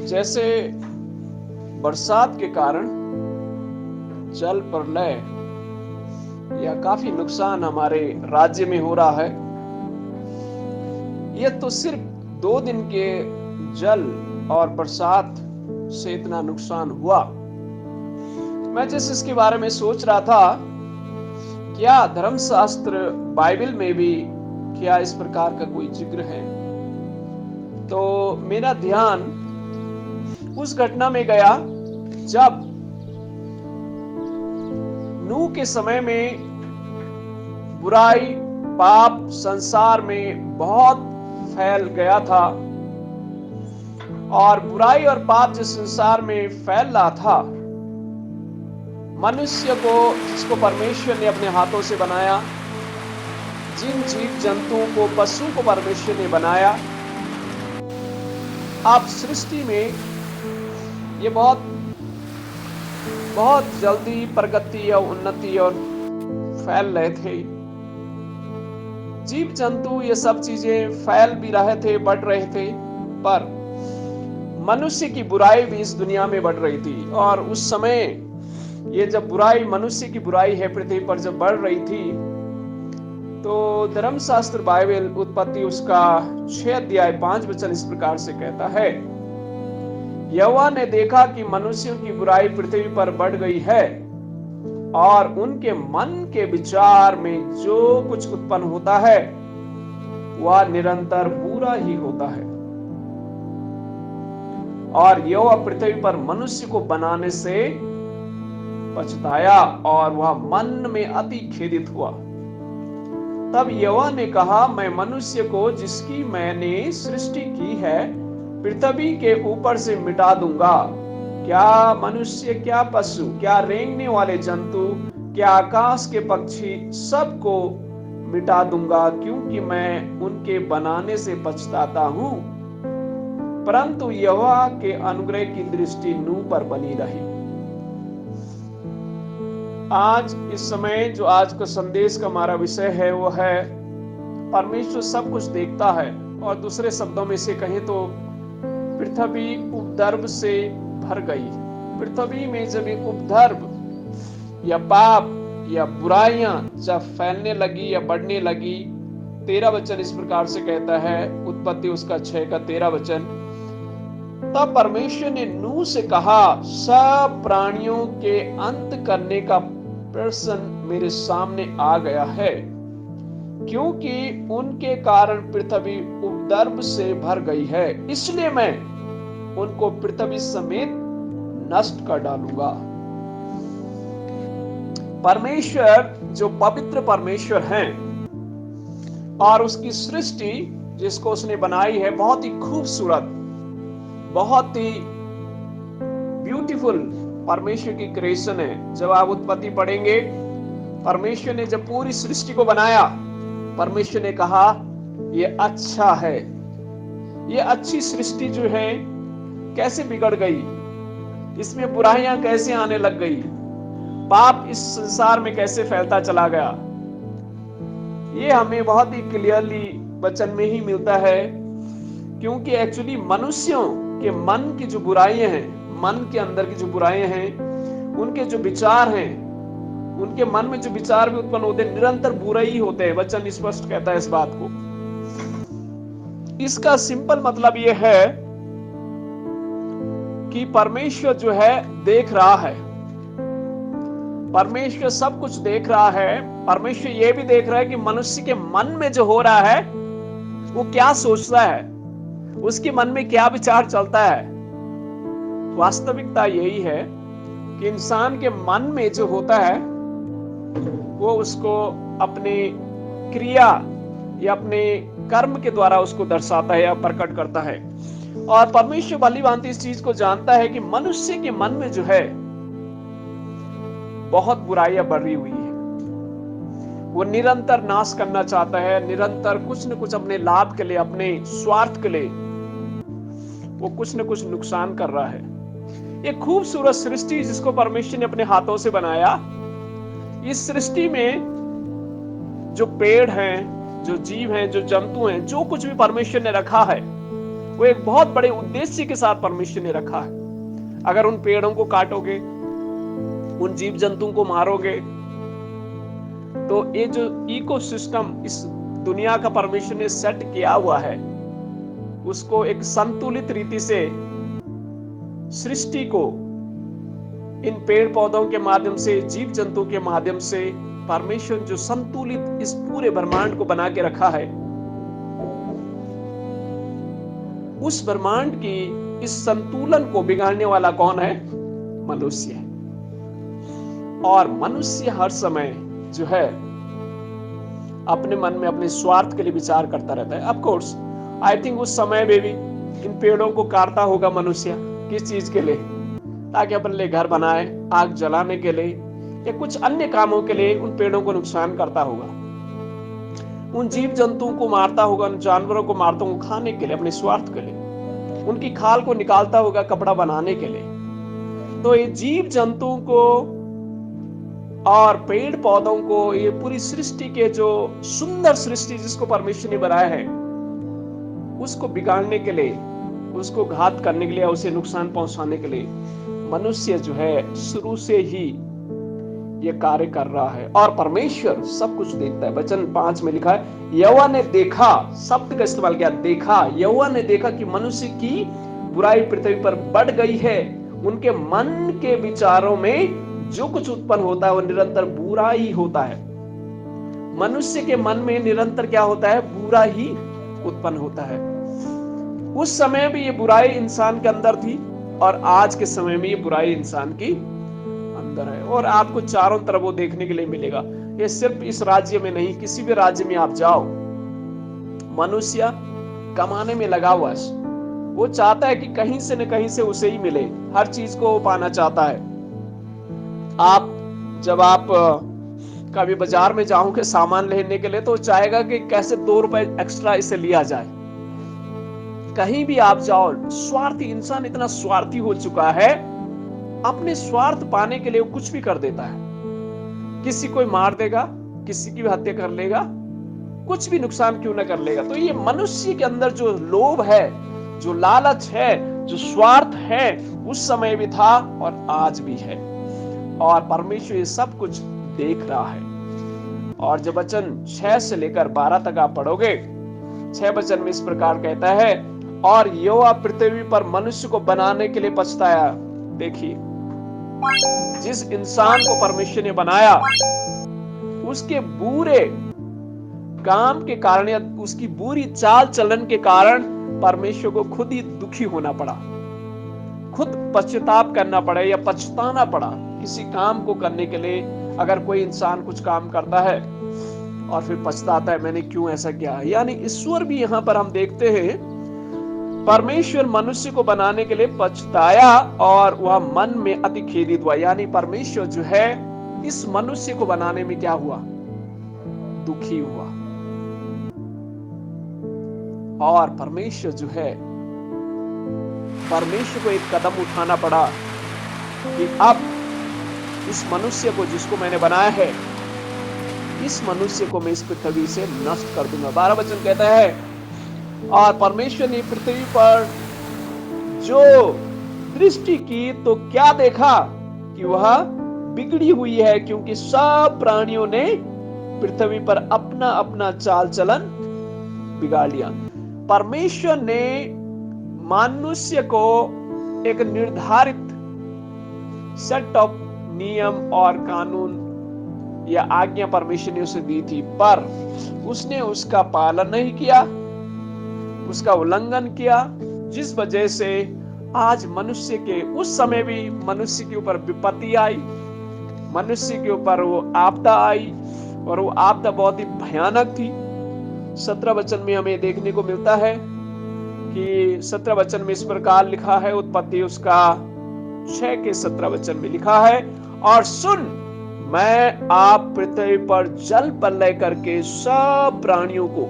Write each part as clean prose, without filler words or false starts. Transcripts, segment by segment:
जैसे बरसात के कारण जल प्रलय या काफी नुकसान हमारे राज्य में हो रहा है। यह तो सिर्फ 2 दिन के जल और बरसात से इतना नुकसान हुआ। मैं जिस इसके बारे में सोच रहा था, क्या धर्मशास्त्र बाइबल में भी क्या इस प्रकार का कोई जिक्र है, तो मेरा ध्यान उस घटना में गया जब नूह के समय में बुराई पाप संसार में बहुत फैल गया था, और बुराई और पाप जिस संसार में फैल रहा था, मनुष्य को जिसको परमेश्वर ने अपने हाथों से बनाया, जिन जीव जंतुओं को पशु को परमेश्वर ने बनाया, अब सृष्टि में ये बहुत जल्दी प्रगति और उन्नति और फैल रहे थे। जीव जंतु ये सब चीजें फैल भी रहे थे, बढ़ रहे थे, पर मनुष्य की बुराई भी इस दुनिया में बढ़ रही थी। और उस समय ये जब बुराई, मनुष्य की बुराई है पृथ्वी पर जब बढ़ रही थी, तो धर्मशास्त्र बाइबल उत्पत्ति उसका 6 अध्याय 5 वचन इस प्रकार से कहता है, यहोवा ने देखा कि मनुष्यों की बुराई पृथ्वी पर बढ़ गई है, और उनके मन के विचार में जो कुछ उत्पन्न होता है वह निरंतर बुरा ही होता है। और यहोवा पृथ्वी पर मनुष्य को बनाने से पछताया, और वह मन में अति खेदित हुआ। तब यहोवा ने कहा, मैं मनुष्य को जिसकी मैंने सृष्टि की है पृथ्वी के ऊपर से मिटा दूंगा। क्या मनुष्य, क्या पशु, क्या रेंगने वाले जंतु, क्या आकाश के पक्षी, सबको मिटा दूंगा, क्योंकि मैं उनके बनाने से पछताता हूं। परंतु यहोवा के अनुग्रह की दृष्टि नूह पर बनी रही। आज इस समय जो आज का संदेश का हमारा विषय है वो है, परमेश्वर सब कुछ देखता है, और दूसरे शब्दों में से कहें तो पृथ्वी उपद्रव से भर गई। पृथ्वी में जब उपद्रव या पाप या बुराइयां जब फैलने लगी या बढ़ने लगी, 13 वचन इस प्रकार से कहता है, उत्पत्ति उसका 6 का 13 वचन, तब परमेश्वर ने नूह से कहा, सब प्राणियों के अंत करने का प्रश्न मेरे सामने आ गया है, क्योंकि उनके कारण पृथ्वी उपद्रव से भर गई है, इसलिए मैं उनको पृथ्वी समेत नष्ट कर डालूंगा। परमेश्वर जो पवित्र परमेश्वर हैं, और उसकी सृष्टि जिसको उसने बनाई है बहुत ही खूबसूरत, बहुत ही ब्यूटीफुल परमेश्वर की क्रिएशन है। जब आप उत्पत्ति पढ़ेंगे, परमेश्वर ने जब पूरी सृष्टि को बनाया, परमेश्वर ने कहा ये अच्छा है। ये अच्छी सृष्टि जो है कैसे बिगड़ गई, इसमें बुराइयां कैसे आने लग गई, पाप इस संसार में कैसे फैलता चला गया, ये हमें बहुत ही क्लियरली वचन में ही मिलता है। क्योंकि एक्चुअली मनुष्यों के मन की जो बुराइयां हैं, मन के अंदर की जो बुराइयां हैं, उनके जो विचार हैं, उनके मन में जो विचार भी उत्पन्न होते हैं, निरंतर बुरे ही होते हैं। वचन स्पष्ट कहता है इस बात को। इसका सिंपल मतलब यह है कि परमेश्वर जो है देख रहा है, परमेश्वर सब कुछ देख रहा है। परमेश्वर यह भी देख रहा है कि मनुष्य के मन में जो हो रहा है वो क्या सोचता है, उसके मन में क्या विचार चलता है। वास्तविकता यही है कि इंसान के मन में जो होता है वो उसको अपने क्रिया या अपने कर्म के द्वारा उसको दर्शाता है या प्रकट करता है। और परमेश्वर भली भांति इस चीज को जानता है कि मनुष्य के मन में जो है बहुत बुराइयां बढ़ी हुई है। वो निरंतर नाश करना चाहता है, निरंतर कुछ न कुछ अपने लाभ के लिए, अपने स्वार्थ के लिए वो कुछ न कुछ नुकसान कर रहा है। एक खूबसूरत सृष्टि जिसको परमेश्वर ने अपने हाथों से बनाया, इस सृष्टि में जो पेड़ हैं, जो जीव हैं, जो जंतु हैं, जो कुछ भी परमेश्वर ने रखा है, वो एक बहुत बड़े उद्देश्य के साथ परमेश्वर ने रखा है। अगर उन पेड़ों को काटोगे, उन जीव जंतुओं को मारोगे, तो ये जो इकोसिस्टम इस दुनिया का परमेश्वर ने सेट किया हुआ है, उसको एक संतुलित रीति से सृष्टि को इन पेड़ पौधों के माध्यम से, जीव जंतु के माध्यम से परमेश्वर जो संतुलित इस पूरे ब्रह्मांड को बना के रखा है, उस ब्रह्मांड की इस संतुलन को बिगाड़ने वाला कौन है? मनुष्य है। और मनुष्य हर समय जो है अपने मन में अपने स्वार्थ के लिए विचार करता रहता है। ऑफ कोर्स आई थिंक उस समय में भी इन पेड़ों को काटता होगा मनुष्य, किस चीज के लिए? ताकि अपने लिए घर बनाए, आग जलाने के लिए या कुछ अन्य कामों के लिए उन पेड़ों को नुकसान करता होगा। उन जीव जंतुओं को मारता होगा, उन जानवरों को मारता होगा खाने के लिए, अपने स्वार्थ के लिए। उनकी खाल को निकालता होगा कपड़ा बनाने के लिए। तो ये जीव जंतुओं को और पेड़ पौधों को, ये पूरी सृष्टि के जो सुंदर सृष्टि जिसको परमेश्वर ने बनाया है, उसको बिगाड़ने के लिए, उसको घात करने के लिए, उसे नुकसान पहुंचाने के लिए मनुष्य जो है शुरू से ही ये कार्य कर रहा है। और परमेश्वर सब कुछ देखता है। वचन 5 में लिखा है, यहोवा ने देखा, शब्द का इस्तेमाल किया, देखा। यहोवा ने देखा कि मनुष्य की बुराई पृथ्वी पर बढ़ गई है, उनके मन के विचारों में जो कुछ उत्पन्न होता है वो निरंतर बुरा ही होता है। मनुष्य के मन में निरंतर क्या होता है? बुरा ही उत्पन्न होता है। उस समय भी ये बुराई इंसान के अंदर थी और आज के समय में ये बुराई इंसान की अंदर है। और आपको चारों तरफ वो देखने के लिए मिलेगा। ये सिर्फ इस राज्य में नहीं, किसी भी राज्य में आप जाओ, मनुष्य कमाने में लगा हुआ है। वो चाहता है कि कहीं से न कहीं से उसे ही मिले, हर चीज को वो पाना चाहता है। जब आप कभी बाजार में जाओगे सामान लेने के लिए, तो चाहेगा कि कैसे 2 रुपए एक्स्ट्रा इसे लिया जाए। कहीं भी आप जाओ, स्वार्थी इंसान इतना स्वार्थी हो चुका है, अपने स्वार्थ पाने के लिए वो कुछ भी कर देता है। किसी को मार देगा, किसी की भी हत्या कर लेगा, कुछ भी नुकसान क्यों ना कर लेगा। तो ये मनुष्य के अंदर जो लोभ है, जो लालच है, जो स्वार्थ है, उस समय भी था और आज भी है। और परमेश्वर ये सब कुछ देख रहा है। और जब वचन 6 से लेकर 12 तक आप पढ़ोगे, 6 वचन में इस प्रकार कहता है, और यहोवा पृथ्वी पर मनुष्य को बनाने के लिए पछताया। देखिए, जिस इंसान को परमेश्वर ने बनाया, उसके बुरे काम के कारण या उसकी बुरी चाल चलन के कारण परमेश्वर को खुद ही दुखी होना पड़ा, खुद पश्चाताप करना पड़ा या पछताना पड़ा। किसी काम को करने के लिए अगर कोई इंसान कुछ काम करता है और फिर पछताता है, मैंने क्यों ऐसा किया। यानी ईश्वर भी यहां पर हम देखते हैं, परमेश्वर मनुष्य को बनाने के लिए पछताया और वह मन में अति खेदित हुआ। यानी परमेश्वर जो है इस मनुष्य को बनाने में क्या हुआ? दुखी हुआ। और परमेश्वर जो है, परमेश्वर को एक कदम उठाना पड़ा कि अब इस मनुष्य को जिसको मैंने बनाया है, इस मनुष्य को मैं इस पृथ्वी से नष्ट कर दूंगा। 12 वचन कहता है, और परमेश्वर ने पृथ्वी पर जो दृष्टि की तो क्या देखा कि वह बिगड़ी हुई है, क्योंकि सब प्राणियों ने पृथ्वी पर अपना अपना चाल चलन बिगाड़ लिया। परमेश्वर ने मनुष्य को एक निर्धारित सेट ऑफ नियम और कानून या आज्ञा परमेश्वर ने उसे दी थी, पर उसने उसका पालन नहीं किया, उसका उल्लंघन किया, जिस वजह से आज मनुष्य के, उस समय भी मनुष्य के ऊपर विपत्ति आई, मनुष्य के ऊपर वो आपदा आई और वो आपदा बहुत ही भयानक थी। 17 वचन में हमें देखने को मिलता है कि 17 वचन में इस प्रकार लिखा है, उत्पत्ति उसका 6 के 17 वचन में लिखा है, और सुन, मैं आप पृथ्वी पर जल प्रलय करके सब प्राणियों को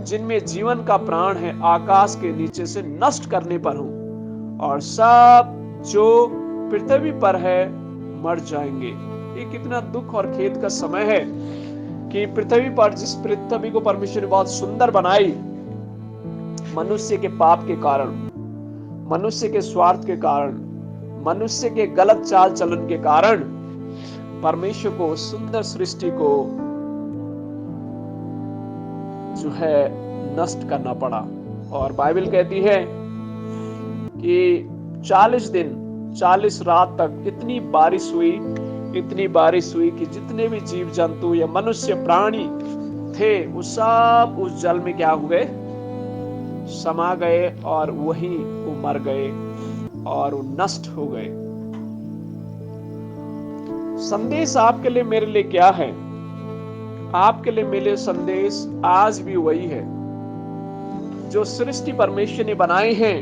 जिनमें जीवन का प्राण है आकाश के नीचे से नष्ट करने पर हूं, और सब जो पृथ्वी पर है मर जाएंगे। ये कितना दुख और खेद का समय है कि पृथ्वी पर, जिस पृथ्वी को परमेश्वर ने बहुत सुंदर बनाई, मनुष्य के पाप के कारण, मनुष्य के स्वार्थ के कारण, मनुष्य के गलत चाल चलन के कारण परमेश्वर को सुंदर सृष्टि को जो है नष्ट करना पड़ा। और बाइबल कहती है कि 40 दिन 40 रात तक इतनी बारिश हुई कि जितने भी जीव जंतु या मनुष्य प्राणी थे वो सब उस जल में क्या हुए, समा गए और वहीं वो मर गए और वो नष्ट हो गए। संदेश आपके लिए मेरे लिए क्या है? आपके लिए मेरे संदेश आज भी वही है। जो सृष्टि परमेश्वर ने बनाई है,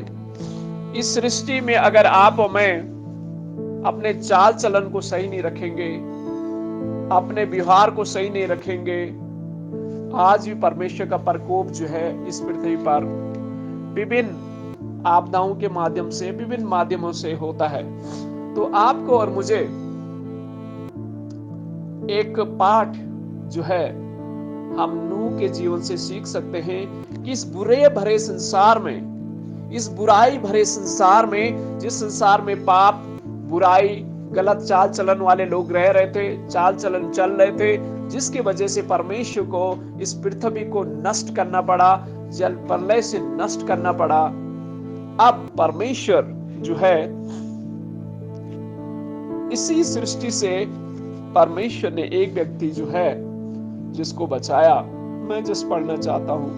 इस सृष्टि में अगर आप और मैं अपने चाल चलन को सही नहीं रखेंगे, अपने व्यवहार को सही नहीं रखेंगे, आज भी परमेश्वर का प्रकोप जो है इस पृथ्वी पर विभिन्न आपदाओं के माध्यम से, विभिन्न माध्यमों से होता है। तो आपको और मुझे एक पाठ जो है हम नूह के जीवन से सीख सकते हैं कि इस बुरे भरे संसार में, इस बुराई भरे संसार में, जिस संसार में पाप, बुराई, गलत चाल चलन वाले लोग रह रहे थे, चाल चलन चल रहे थे, जिसकी वजह से परमेश्वर को इस पृथ्वी को नष्ट करना पड़ा, जल प्रलय से नष्ट करना पड़ा। अब परमेश्वर जो है इसी सृष्टि से परमेश्वर ने एक व्यक्ति जो है जिसको बचाया। मैं जिस पढ़ना चाहता हूं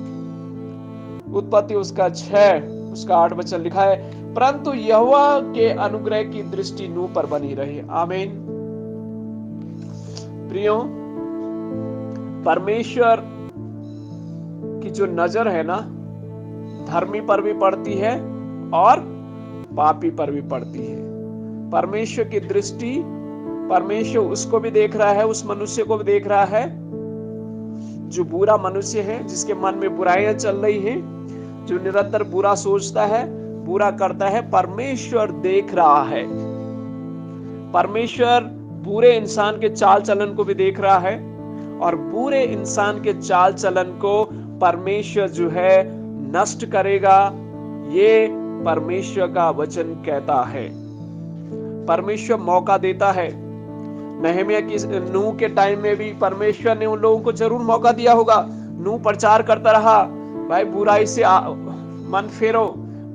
उत्पत्ति उसका 6 उसका 8 वचन लिखा है, परंतु यहोवा के अनुग्रह की दृष्टि नूह पर बनी रही। आमीन। प्रियो, परमेश्वर की जो नजर है ना, धर्मी पर भी पड़ती है और पापी पर भी पड़ती है। परमेश्वर की दृष्टि, परमेश्वर उसको भी देख रहा है, उस मनुष्य को भी देख रहा है जो बुरा मनुष्य है, जिसके मन में बुराइयां चल रही हैं, जो निरंतर बुरा सोचता है, बुरा करता है। परमेश्वर देख रहा है। परमेश्वर बुरे इंसान के चाल चलन को भी देख रहा है और बुरे इंसान के चाल चलन को परमेश्वर जो है नष्ट करेगा, ये परमेश्वर का वचन कहता है। परमेश्वर मौका देता है। नहम्याह की नूह के टाइम में भी परमेश्वर ने उन लोगों को जरूर मौका दिया होगा। नूह प्रचार करता रहा, भाई बुराई से मन फेरो,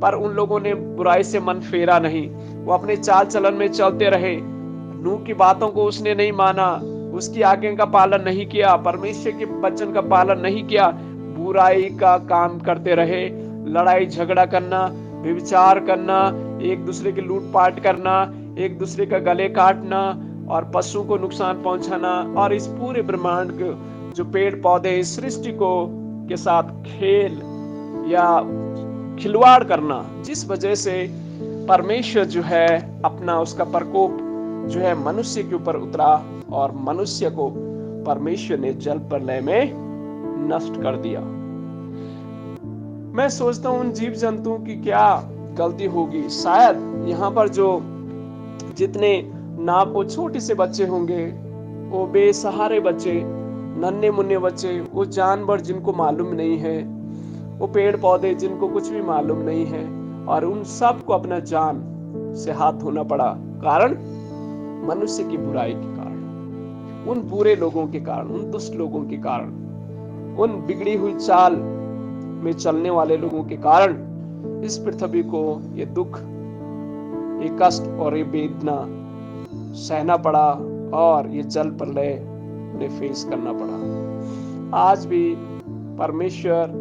पर उन लोगों ने बुराई से मन फेरा नहीं। वो अपने चाल चलन में चलते रहे। नूह की बातों को उसने नहीं माना, उसकी आज्ञा का पालन नहीं किया, परमेश्वर के वचन का पालन नहीं किया, बुराई का काम करते रहे। लड़ाई झगड़ा करना, व्यभिचार करना, एक दूसरे की लूटपाट करना, एक दूसरे का गले काटना और पशु को नुकसान पहुंचाना और इस पूरे ब्रह्मांड के जो पेड़ पौधे, इस सृष्टि को के साथ खेल या खिलवाड़ करना, जिस वजह से परमेश्वर जो है अपना उसका प्रकोप जो है मनुष्य के ऊपर उतरा और मनुष्य को परमेश्वर ने जल प्रलय में नष्ट कर दिया। मैं सोचता हूं उन जीव जंतुओं की क्या गलती होगी। शायद यहाँ पर जो जितने नाव वो छोटे से बच्चे होंगे, वो बेसहारे बच्चे, नन्हे मुन्ने बच्चे, वो जानवर जिनको मालूम नहीं है, वो पेड़ पौधे जिनको कुछ भी मालूम नहीं है, और उन सब को अपना जान से हाथ धोना पड़ा। कारण मनुष्य की बुराई के कारण, उन बुरे लोगों के कारण, उन दुष्ट लोगों के कारण, उन बिगड़ी हुई चाल में चलने वाले लोगों के कारण इस पृथ्वी को ये दुख, ये कष्ट और ये वेदना सहना पड़ा और ये जल प्रलय ने फेस करना पड़ा। आज भी परमेश्वर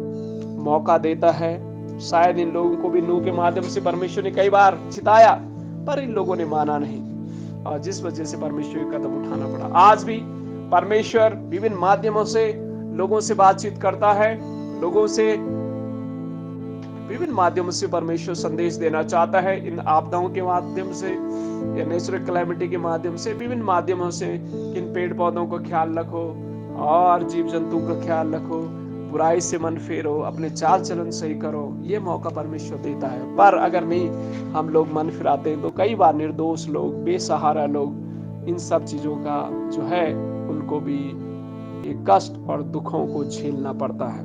मौका देता है। शायद इन लोगों को भी नूह के माध्यम से परमेश्वर ने कई बार चिताया, पर इन लोगों ने माना नहीं और जिस वजह से परमेश्वर को कदम उठाना पड़ा। आज भी परमेश्वर विभिन्न माध्यमों से लोगों से बातचीत करता है, लोगों से विभिन्न माध्यमों से परमेश्वर संदेश देना चाहता है। इन आपदाओं के माध्यम से या नेचुरल कैलेमिटी के माध्यम से, विभिन्न माध्यमों से, इन पेड़ पौधों को ख्याल रखो और जीव जंतु का ख्याल रखो, बुराई से मन फेरो, अपने चाल चलन सही करो, ये मौका परमेश्वर देता है। पर अगर नहीं हम लोग मन फिराते हैं तो कई बार निर्दोष लोग, बेसहारा लोग इन सब चीजों का जो है उनको भी ये कष्ट और दुखों को झेलना पड़ता है।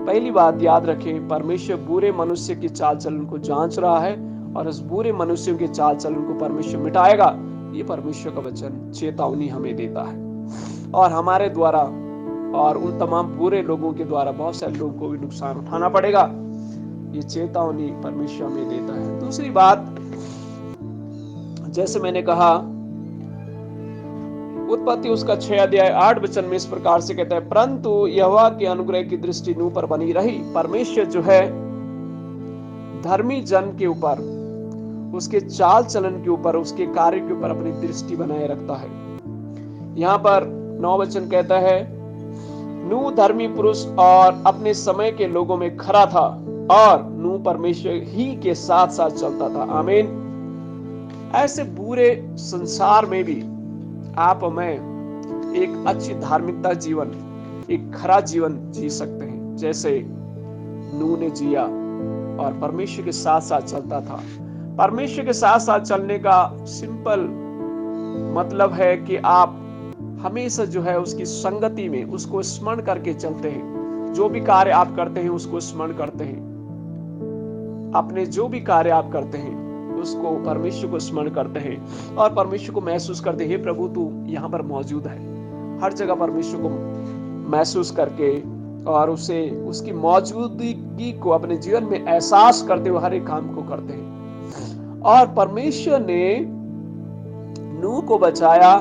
पहली बात याद रखें, परमेश्वर बुरे मनुष्य की चाल चलन को जांच रहा है और उस बुरे मनुष्यों के चाल चलन को परमेश्वर मिटाएगा। ये परमेश्वर का वचन चेतावनी हमें देता है और हमारे द्वारा और उन तमाम बुरे लोगों के द्वारा बहुत सारे लोगों को भी नुकसान उठाना पड़ेगा। ये चेतावनी परमेश्वर हमें देता है। दूसरी बात, जैसे मैंने कहा, उत्पत्ति उसका 6 अध्याय 8 वचन में इस प्रकार से कहता है, परंतु यहोवा के अनुग्रह की दृष्टि नूह पर बनी रही। परमेश्वर जो है धर्मी जन के ऊपर, उसके चाल चलन के ऊपर, उसके कार्य के ऊपर अपनी दृष्टि बनाए रखता है। यहाँ पर 9 वचन कहता है, नूह धर्मी पुरुष और अपने समय के लोगों में खरा था और नूह परमेश्वर ही के साथ साथ चलता था। आमीन। ऐसे बुरे संसार में भी आप मैं एक अच्छी धार्मिकता जीवन, एक खरा जीवन जी सकते हैं, जैसे नूह ने जिया और परमेश्वर के साथ साथ चलता था। परमेश्वर के साथ साथ चलने का सिंपल मतलब है कि आप हमेशा जो है उसकी संगति में उसको स्मरण करके चलते हैं। जो भी कार्य आप करते हैं उसको स्मरण करते हैं। अपने जो भी कार्य आप करते हैं उसको परमेश्वर को स्मरण करते हैं और परमेश्वर को महसूस करते हैं, हे प्रभु तू यहाँ पर मौजूद है। हर जगह परमेश्वर को महसूस करके और उसे उसकी मौजूदगी को अपने जीवन में एहसास करते हुए हर एक काम को करते हैं। और परमेश्वर ने नूह को बचाया,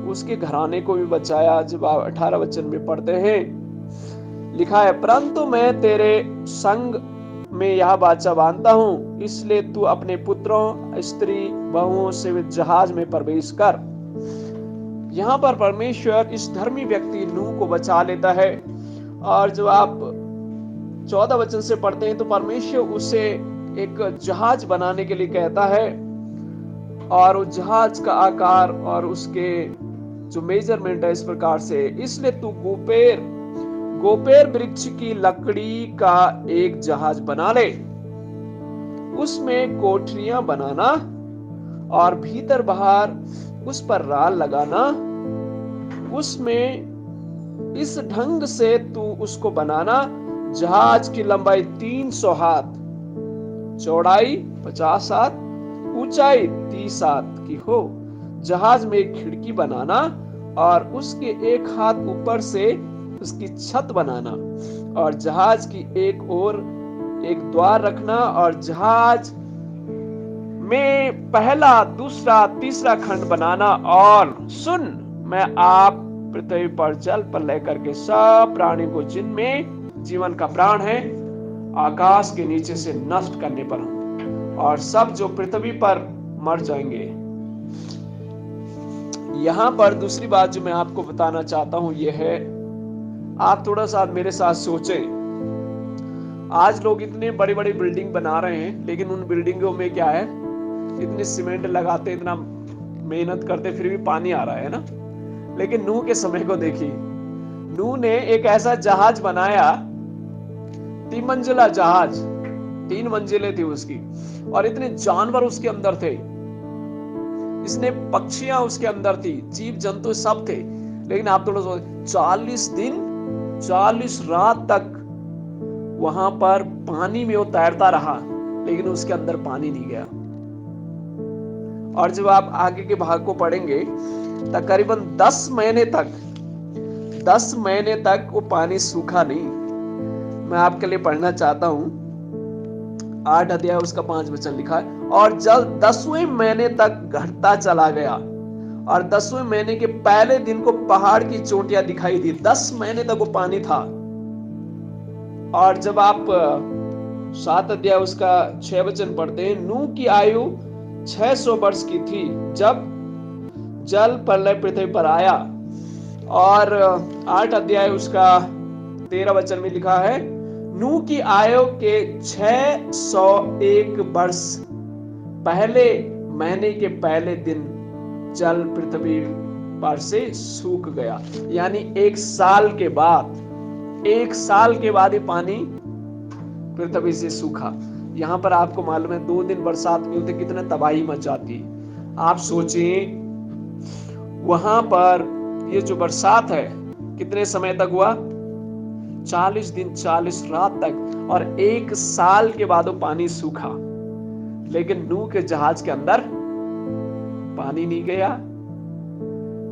उसके घराने को भी बचाया। जब आप 18 वचन में पढ़ते हैं, लिखा है, परंतु मैं तेरे संग में यह वाचा बांधता हूं, इसलिए तू अपने पुत्रों, स्त्री, बहुओं से जहाज में प्रवेश कर। यहाँ पर परमेश्वर इस धर्मी व्यक्ति नूह को बचा लेता है। और जब आप 14 वचन से पढ़ते हैं तो परमेश्वर उसे एक जहाज बनाने के लिए कहता है और उस जहाज का आकार और उसके जो मेजरमेंट है इस प्रकार से, इसलिए तू गोपेर वृक्ष की लकड़ी का एक जहाज बना ले, उसमें कोठरियां बनाना और भीतर बाहर उस पर राल लगाना। उसमें इस ढंग से तू उसको बनाना, जहाज की लंबाई 300 हाथ, चौड़ाई 50 हाथ, ऊंचाई 30 हाथ की हो। जहाज में एक खिड़की बनाना और उसके एक हाथ ऊपर से उसकी छत बनाना और जहाज की एक ओर एक द्वार रखना और जहाज में पहला, दूसरा, तीसरा खंड बनाना। और सुन, मैं आप पृथ्वी पर जल प्रलय करके सब प्राणी को, जिनमें जीवन का प्राण है, आकाश के नीचे से नष्ट करने पर हूं और सब जो पृथ्वी पर मर जाएंगे। यहां पर दूसरी बात जो मैं आपको बताना चाहता हूं यह है, आप थोड़ा सा मेरे साथ सोचें। आज लोग इतने बड़ी बड़ी बिल्डिंग बना रहे हैं, लेकिन उन बिल्डिंगों में क्या है, इतने सीमेंट लगाते, इतना मेहनत करते, फिर भी पानी आ रहा है ना। लेकिन नूह के समय को देखिए, नूह ने एक ऐसा जहाज बनाया, 3 मंजिला जहाज, 3 मंजिलें थी उसकी और इतने जानवर उसके अंदर थे, इसने पक्षियां उसके अंदर थी, जीव जंतु सब थे। लेकिन आप थोड़ा सा 40 दिन 40 रात तक वहां पर पानी में वो तैरता रहा, लेकिन उसके अंदर पानी नहीं गया। और जब आप आगे के भाग को पढ़ेंगे, तकरीबन 10 महीने तक वो पानी सूखा नहीं। मैं आपके लिए पढ़ना चाहता हूं, 8 अध्याय उसका 5 वचन लिखा है, और जल 10वें महीने तक घटता चला गया और 10वें महीने के पहले दिन को पहाड़ की चोटियां दिखाई दी। 10 महीने तक वो पानी था। और जब आप 7 अध्याय उसका 6 वचन पढ़ते हैं, नूह की आयु 600 वर्ष की थी जब जल प्रलय पृथ्वी पर आया। और 8 अध्याय उसका 13 वचन में लिखा है, नूह की आयु के 601 वर्ष पहले महीने के पहले दिन जल पृथ्वी पर से सूख गया। यानी 1 साल के बाद ये पानी पृथ्वी से सूखा। यहाँ पर आपको मालूम है 2 दिन बरसात नहीं होती, कितने तबाही मच जाती है। आप सोचिए वहां पर ये जो बरसात है कितने समय तक हुआ, 40 दिन 40 रात तक, और 1 साल के बाद वो पानी सूखा, लेकिन नूह के जहाज के अंदर पानी नहीं गया,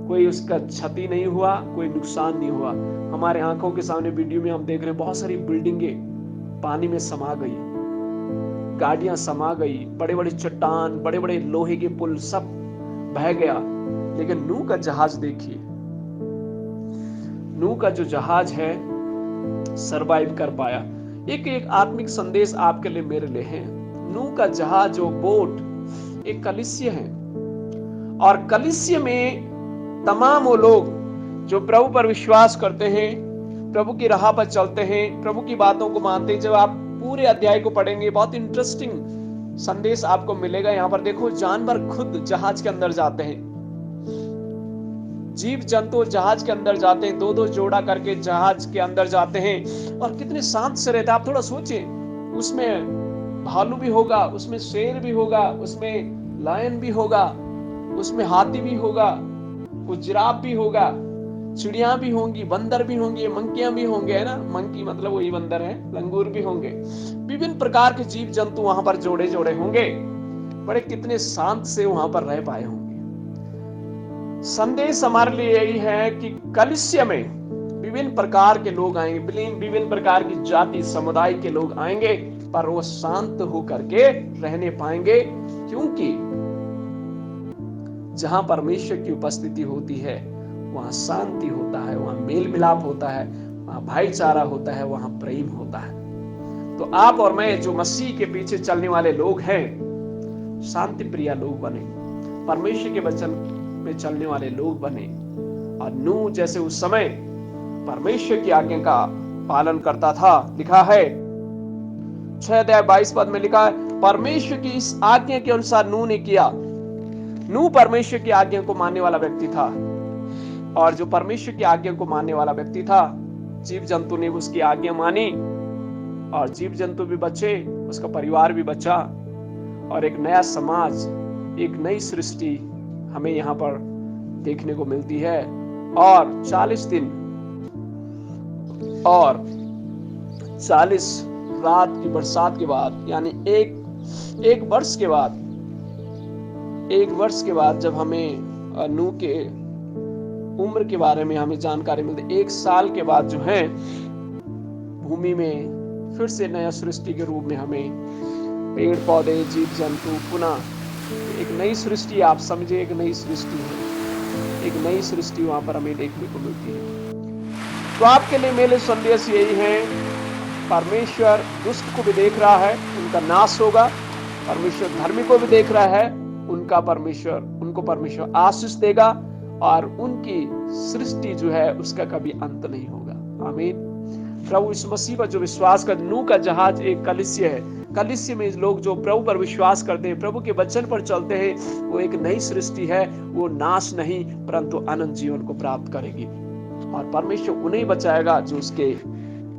कोई उसका क्षति नहीं हुआ, कोई नुकसान नहीं हुआ। हमारे आंखों के सामने वीडियो में हम देख रहे हैं बहुत सारी बिल्डिंगें पानी में समा गई, गाड़ियां समा गई, बड़े बड़े चट्टान, बड़े बड़े लोहे के पुल सब बह गया। लेकिन नूह का जहाज देखिए, नूह का जो जहाज है सरवाइव कर पाया। एक आत्मिक संदेश आपके लिए मेरे लिए है। नूह का जहाज जो बोट एक कलीसिया है, और कलीसिया में तमाम वो लोग जो प्रभु पर विश्वास करते हैं, प्रभु की राह पर चलते हैं, प्रभु की बातों को मानते हैं। जब आप पूरे अध्याय को पढ़ेंगे बहुत इंटरेस्टिंग संदेश आपको मिलेगा। यहाँ पर देखो, जानवर खुद जहाज के अंदर जाते हैं, जीव जंतु जहाज के अंदर जाते हैं, 2-2 जोड़ा करके जहाज के अंदर जाते हैं, और कितने शांत से रहते हैं। आप थोड़ा सोचिए, उसमें भालू भी होगा, उसमें शेर भी होगा, उसमें लायन भी होगा, उसमें हाथी भी होगा, कुछ जिराफ भी होगा, चिड़िया भी होंगी, बंदर भी होंगे, मंकियां भी होंगे, है ना। मंकी मतलब वही बंदर है, लंगूर भी होंगे, विभिन्न प्रकार के जीव जंतु वहां पर जोड़े जोड़े होंगे। बड़े कितने शांत से वहां पर रह पाए होंगे। संदेश हमारे लिए यही है कि कलीसिया में विभिन्न प्रकार के लोग आएंगे, विभिन्न प्रकार की जाति समुदाय के लोग आएंगे, पर वो शांत होकर के रहने पाएंगे, क्योंकि जहां परमेश्वर की उपस्थिति होती है वहां शांति होता है, वहां मेल मिलाप होता है, वहां भाईचारा होता है, वहां प्रेम होता है। तो आप और मैं जो मसीह के पीछे चलने वाले लोग हैं, शांति प्रिय लोग बने, परमेश्वर के वचन में चलने वाले लोग बने। और नूह जैसे उस समय परमेश्वर की आज्ञा का पालन करता था। लिखा है 6 अध्याय 22 पद में लिखा है, परमेश्वर की इस आज्ञा के अनुसार नूह ने किया। नूह परमेश्वर की आज्ञा को मानने वाला व्यक्ति था, और जो परमेश्वर की आज्ञा को मानने वाला व्यक्ति था, जीव जंतु ने उसकी आज्ञा मानी, और जीव जंतु भी बचे, उसका परिवार भी बचा, और एक नया समाज, एक नई सृष्टि हमें यहाँ पर देखने को मिलती है। और 40 दिन और 40 रात की बरसात के बाद, यानी एक वर्ष के बाद, जब हमें नूह के उम्र के बारे में हमें जानकारी मिलती है, 1 साल के बाद जो है भूमि में फिर से नया सृष्टि के रूप में हमें पेड़ पौधे, जीव जंतु, पुनः एक नई सृष्टि, आप समझे एक नई सृष्टि है, एक नई सृष्टि वहां पर हमें देखने को मिलती है। तो आपके लिए मेरे संदेश यही है, परमेश्वर दुष्ट को भी देख रहा है, उनका नाश होगा, परमेश्वर धर्मी को भी देख रहा है, उनको परमेश्वर आशीष देगा, और उनकी सृष्टि जो है उसका कभी अंत नहीं होगा। आमीन। प्रभु यीशु मसीह पर जो विश्वास कर, नूह का जहाज एक कलीसिया है, कलीसिया में लोग जो प्रभु पर विश्वास करते हैं, प्रभु के वचन पर चलते हैं, वो एक नई सृष्टि है, वो नाश नहीं परंतु अनंत जीवन को प्राप्त करेगी, और परमेश्वर उन्हें बचाएगा जो उसके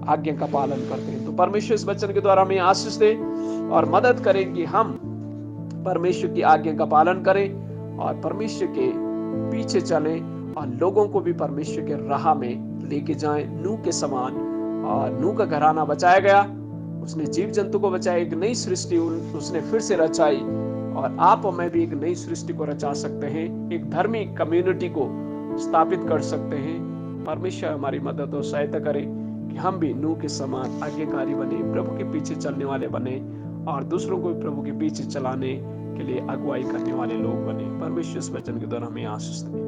आज्ञा का पालन करते हैं। तो परमेश्वर इस वचन के द्वारा हमें आशीष दे और मदद करे कि हम परमेश्वर की आज्ञा का पालन करें और परमेश्वर के पीछे चलें, और लोगों को भी परमेश्वर के राह में लेके जाएं, नूह के समान। और नूह का घराना बचाया गया, उसने जीव जंतु को बचाया, एक नई सृष्टि उसने फिर से रचाई, और आप और मैं भी एक नई सृष्टि को रचा सकते हैं, एक धर्मी कम्युनिटी को स्थापित कर सकते हैं। परमेश्वर हमारी मदद और सहायता करे कि हम भी नूह के समान आज्ञाकारी बने, प्रभु के पीछे चलने वाले बने, और दूसरों को भी प्रभु के पीछे चलाने के लिए अगुवाई करने वाले लोग बने। परमेश्वर इस वचन के द्वारा हमें आशीष दे।